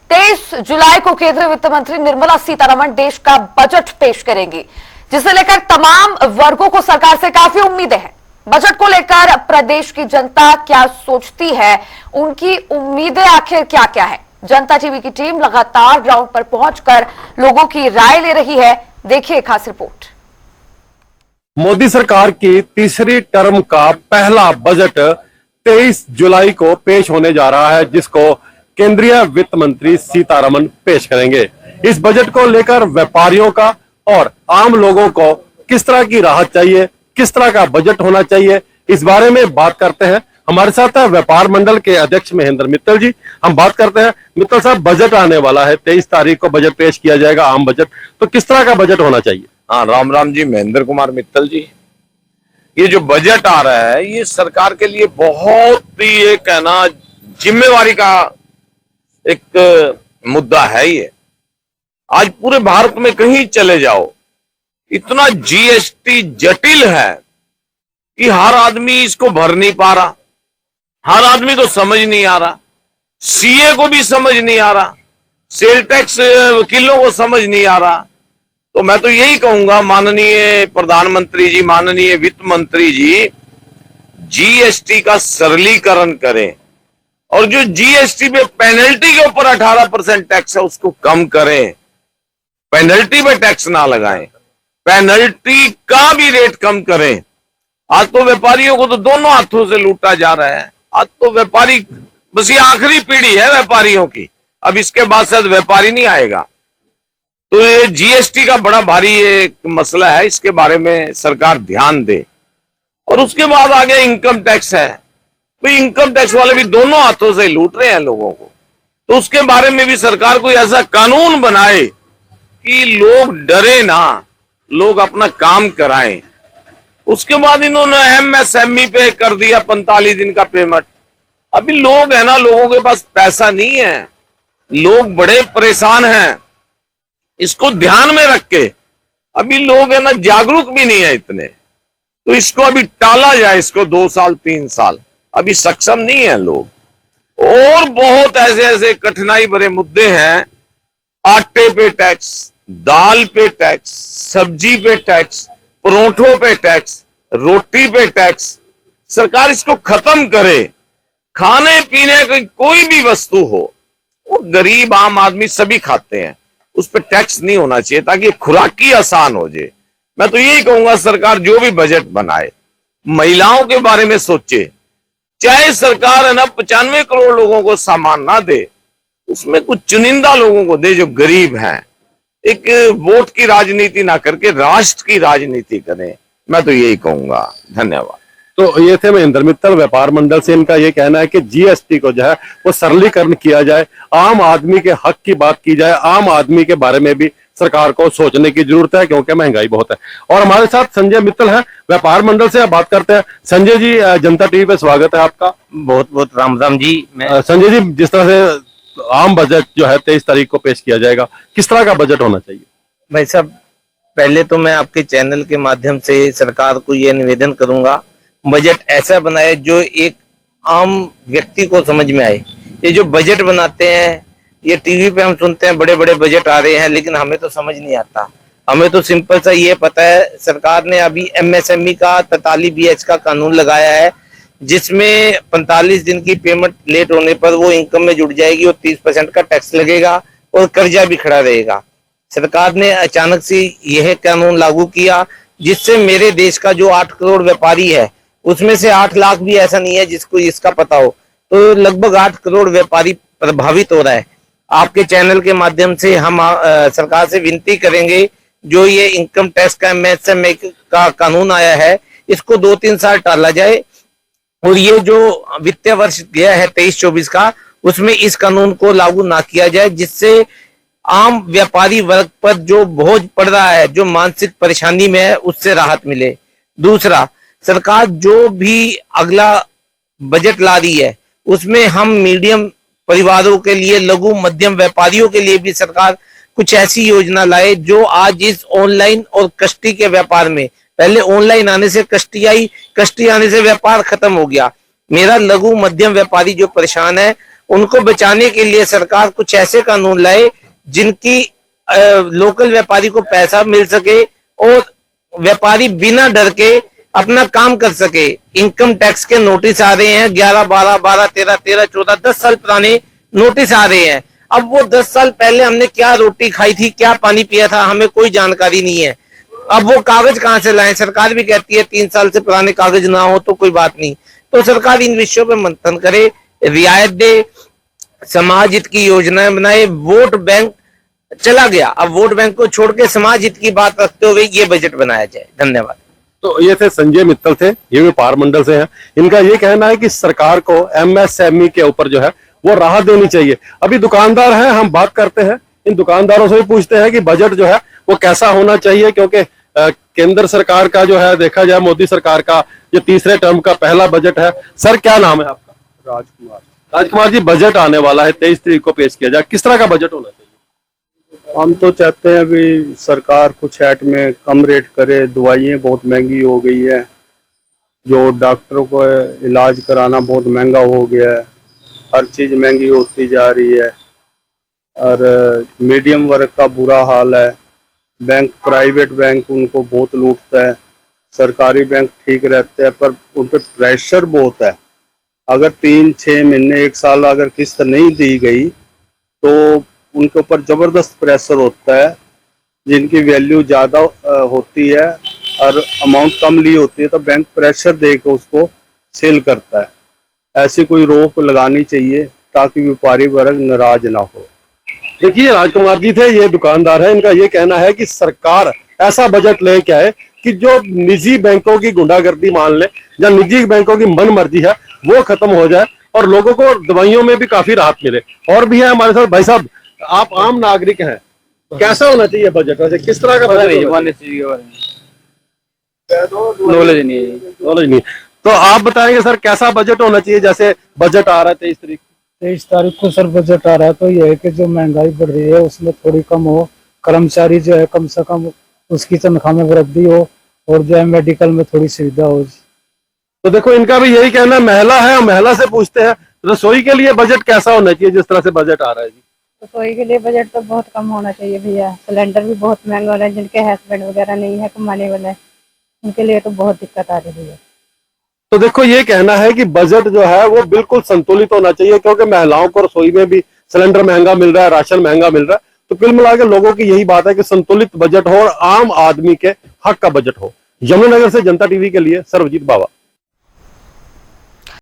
23 जुलाई को केंद्रीय वित्त मंत्री निर्मला सीतारमण देश का बजट पेश करेंगी, जिसे लेकर तमाम वर्गों को सरकार से काफी उम्मीदें हैं। बजट को लेकर प्रदेश की जनता क्या सोचती है, उनकी उम्मीदें आखिर क्या क्या है? जनता टीवी की टीम लगातार ग्राउंड पर पहुंचकर लोगों की राय ले रही है। देखिए खास रिपोर्ट। मोदी सरकार की तीसरी टर्म का पहला बजट 23 जुलाई को पेश होने जा रहा है, जिसको केंद्रीय वित्त मंत्री सीतारमण पेश करेंगे। इस बजट को लेकर व्यापारियों का और आम लोगों को किस तरह की राहत चाहिए, किस तरह का बजट होना चाहिए, इस बारे में बात करते हैं। हमारे साथ है व्यापार मंडल के अध्यक्ष महेंद्र मित्तल जी। हम बात करते हैं, मित्तल साहब, बजट आने वाला है, 23 तारीख को बजट पेश किया जाएगा, आम बजट। तो किस तरह का बजट होना चाहिए? हाँ, राम राम जी, महेंद्र कुमार मित्तल जी। ये जो बजट आ रहा है, ये सरकार के लिए बहुत ही एक है ना जिम्मेवारी का एक मुद्दा है। ये आज पूरे भारत में कहीं चले जाओ, इतना जीएसटी जटिल है कि हर आदमी इसको भर नहीं पा रहा, हर आदमी को समझ नहीं आ रहा, सीए को भी समझ नहीं आ रहा, सेल टैक्स वकीलों को समझ नहीं आ रहा। तो मैं तो यही कहूंगा, माननीय प्रधानमंत्री जी, माननीय वित्त मंत्री जी, जीएसटी का सरलीकरण करें और जो जीएसटी पे पेनल्टी के ऊपर 18% टैक्स है उसको कम करें। पेनल्टी पे टैक्स ना लगाएं, पेनल्टी का भी रेट कम करें। आज तो व्यापारियों को तो दोनों हाथों से लूटा जा रहा है। आज तो व्यापारी बस ये आखिरी पीढ़ी है व्यापारियों की, अब इसके बाद शायद व्यापारी नहीं आएगा। तो ये जीएसटी का बड़ा भारी एक मसला है, इसके बारे में सरकार ध्यान दे। और उसके बाद आगे इनकम टैक्स है, तो इनकम टैक्स वाले भी दोनों हाथों से लूट रहे हैं लोगों को। तो उसके बारे में भी सरकार कोई ऐसा कानून बनाए कि लोग डरे ना, लोग अपना काम कराएं। उसके बाद इन्होंने एमएसएमई पे कर दिया 45 दिन का पेमेंट। अभी लोग है ना, लोगों के पास पैसा नहीं है, लोग बड़े परेशान हैं। इसको ध्यान में रख के अभी लोग है ना जागरूक भी नहीं है इतने, तो इसको अभी टाला जाए, इसको 2 साल 3 साल, अभी सक्षम नहीं है लोग। और बहुत ऐसे ऐसे कठिनाई भरे मुद्दे हैं, आटे पे टैक्स, दाल पे टैक्स, सब्जी पे टैक्स, परोठों पे टैक्स, रोटी पे टैक्स। सरकार इसको खत्म करे। खाने पीने की कोई भी वस्तु हो, वो गरीब आम आदमी सभी खाते हैं, उस पर टैक्स नहीं होना चाहिए ताकि खुराकी आसान हो जाए। मैं तो यही कहूंगा, सरकार जो भी बजट बनाए महिलाओं के बारे में सोचे। चाहे सरकार है ना 95 करोड़ लोगों को सामान ना दे, उसमें कुछ चुनिंदा लोगों को दे जो गरीब हैं। एक वोट की राजनीति ना करके राष्ट्र की राजनीति करें, मैं तो यही कहूंगा। धन्यवाद। तो ये थे महेंद्र मित्तल व्यापार मंडल से। इनका ये कहना है कि जीएसटी को जो है वो सरलीकरण किया जाए, आम आदमी के हक की बात की जाए, आम आदमी के बारे में भी सरकार को सोचने की जरूरत है, क्योंकि महंगाई बहुत है। और हमारे साथ संजय मित्तल है व्यापार मंडल से, अब बात करते हैं। संजय जी, जनता टीवी पे स्वागत है आपका। बहुत बहुत राम राम जी। संजय जी, जिस तरह से आम बजट जो है 23 तारीख को पेश किया जाएगा, किस तरह का बजट होना चाहिए? भाई साहब, पहले तो मैं आपके चैनल के माध्यम से सरकार को यह निवेदन करूंगा, बजट ऐसा बनाए जो एक आम व्यक्ति को समझ में आए। ये जो बजट बनाते हैं, ये टीवी पे हम सुनते हैं बड़े बड़े बजट आ रहे हैं, लेकिन हमें तो समझ नहीं आता। हमें तो सिंपल सा ये पता है, सरकार ने अभी एमएसएमई का 43BH का कानून लगाया है, जिसमें 45 दिन की पेमेंट लेट होने पर वो इनकम में जुड़ जाएगी और 30% का टैक्स लगेगा और कर्जा भी खड़ा रहेगा। सरकार ने अचानक से यह कानून लागू किया, जिससे मेरे देश का जो 8 करोड़ व्यापारी है, उसमें से 8 लाख भी ऐसा नहीं है जिसको इसका पता हो, तो लगभग 8 करोड़ व्यापारी प्रभावित हो रहा है। आपके चैनल के माध्यम से हम सरकार से विनती करेंगे, जो ये इनकम टैक्स का एमएसएमई का कानून आया है, इसको 2-3 साल टाला जाए और ये जो वित्तीय वर्ष गया है 23-24 का, उसमें इस कानून को लागू ना किया जाए, जिससे आम व्यापारी वर्ग पर जो बोझ पड़ रहा है, जो मानसिक परेशानी में है, उससे राहत मिले। दूसरा, सरकार जो भी अगला बजट ला रही है, उसमें हम मीडियम परिवारों के लिए, लघु मध्यम व्यापारियों के लिए भी सरकार कुछ ऐसी योजना लाए जो आज इस ऑनलाइन और कश्ती के व्यापार में, पहले ऑनलाइन आने से कश्ती आई, कश्ती आने से व्यापार खत्म हो गया। मेरा लघु मध्यम व्यापारी जो परेशान है, उनको बचाने के लिए सरकार कुछ ऐसे कानून लाए जिनकी लोकल व्यापारी को पैसा मिल सके और व्यापारी बिना डर के अपना काम कर सके। इनकम टैक्स के नोटिस आ रहे हैं 11, 12, 12, 13, 13, 14, 10 साल पुराने नोटिस आ रहे हैं। अब वो 10 साल पहले हमने क्या रोटी खाई थी, क्या पानी पिया था, हमें कोई जानकारी नहीं है। अब वो कागज कहां से लाएं? सरकार भी कहती है 3 साल से पुराने कागज ना हो तो कोई बात नहीं। तो सरकार इन विषयों पे मंथन करे, रियायत दे, समाज हित की योजनाएं बनाए। वोट बैंक चला गया, अब वोट बैंक को छोड़ के समाज हित की बात रखते हुए ये बजट बनाया जाए। धन्यवाद। तो ये थे संजय मित्तल थे, ये व्यापार मंडल से हैं। इनका ये कहना है कि सरकार को एमएसएमई के ऊपर जो है वो राहत देनी चाहिए। अभी दुकानदार हैं, हम बात करते हैं, इन दुकानदारों से भी पूछते हैं कि बजट जो है वो कैसा होना चाहिए, क्योंकि केंद्र सरकार का जो है देखा जाए मोदी सरकार का ये तीसरे टर्म का पहला बजट है। सर क्या नाम है आपका? राजकुमार। राजकुमार जी, बजट आने वाला है, 23 तारीख को पेश किया जाए, किस तरह का बजट होना चाहिए? हम तो चाहते हैं अभी सरकार कुछ ऐट में कम रेट करे। दवाइयाँ बहुत महंगी हो गई है, जो डॉक्टरों को इलाज कराना बहुत महंगा हो गया है, हर चीज़ महंगी होती जा रही है और मीडियम वर्ग का बुरा हाल है। बैंक, प्राइवेट बैंक उनको बहुत लूटता है, सरकारी बैंक ठीक रहते हैं पर उन पर प्रेशर बहुत है। अगर 3-6 महीने 1 साल अगर किस्त नहीं दी गई तो उनके ऊपर जबरदस्त प्रेशर होता है। जिनकी वैल्यू ज़्यादा होती है और अमाउंट कम ली होती है तो बैंक प्रेशर देकर उसको सेल करता है। ऐसी कोई रोक लगानी चाहिए ताकि व्यापारी वर्ग नाराज ना हो। देखिए, राजकुमार जी थे, ये दुकानदार है, इनका ये कहना है कि सरकार ऐसा बजट लेके आए कि जो निजी बैंकों की गुंडागर्दी मान ले या निजी बैंकों की मन मर्जी है वो खत्म हो जाए और लोगों को दवाइयों में भी काफी राहत मिले। और भी है हमारे साथ भाई साहब, आप आम नागरिक हैं, कैसा होना चाहिए बजट? वैसे किस तरह का बजट? नॉलेज नहीं है। नॉलेज नहीं। तो आप बताएंगे सर कैसा बजट होना चाहिए? जैसे बजट आ रहा है 23 तारीख 23 तारीख को सर बजट आ रहा है, तो यह है कि जो महंगाई बढ़ रही है उसमें थोड़ी कम हो, कर्मचारी जो है कम से कम उसकी तनख्वाह में वृद्धि हो और जो है मेडिकल में थोड़ी सुविधा हो। तो देखो, इनका भी यही कहना, महिला है और महिला से पूछते हैं रसोई के लिए बजट कैसा होना चाहिए जिस तरह से बजट आ रहा है जी? रसोई के लिए बजट तो बहुत कम होना चाहिए भैया। सिलेंडर भी बहुत महंगा हो रहा है, जिनके हस्बैंड वगैरह नहीं है कमाने वाले, उनके लिए तो बहुत दिक्कत आ रही है। तो देखो, ये कहना है कि बजट जो है वो बिल्कुल संतुलित होना चाहिए, क्योंकि महिलाओं को रसोई में भी सिलेंडर महंगा मिल रहा है, राशन महंगा मिल रहा है। तो कुल मिलाकर लोगों की यही बात है कि संतुलित बजट हो और आम आदमी के हक का बजट हो। यमुनानगर से जनता टीवी के लिए सर्वजीत बावा।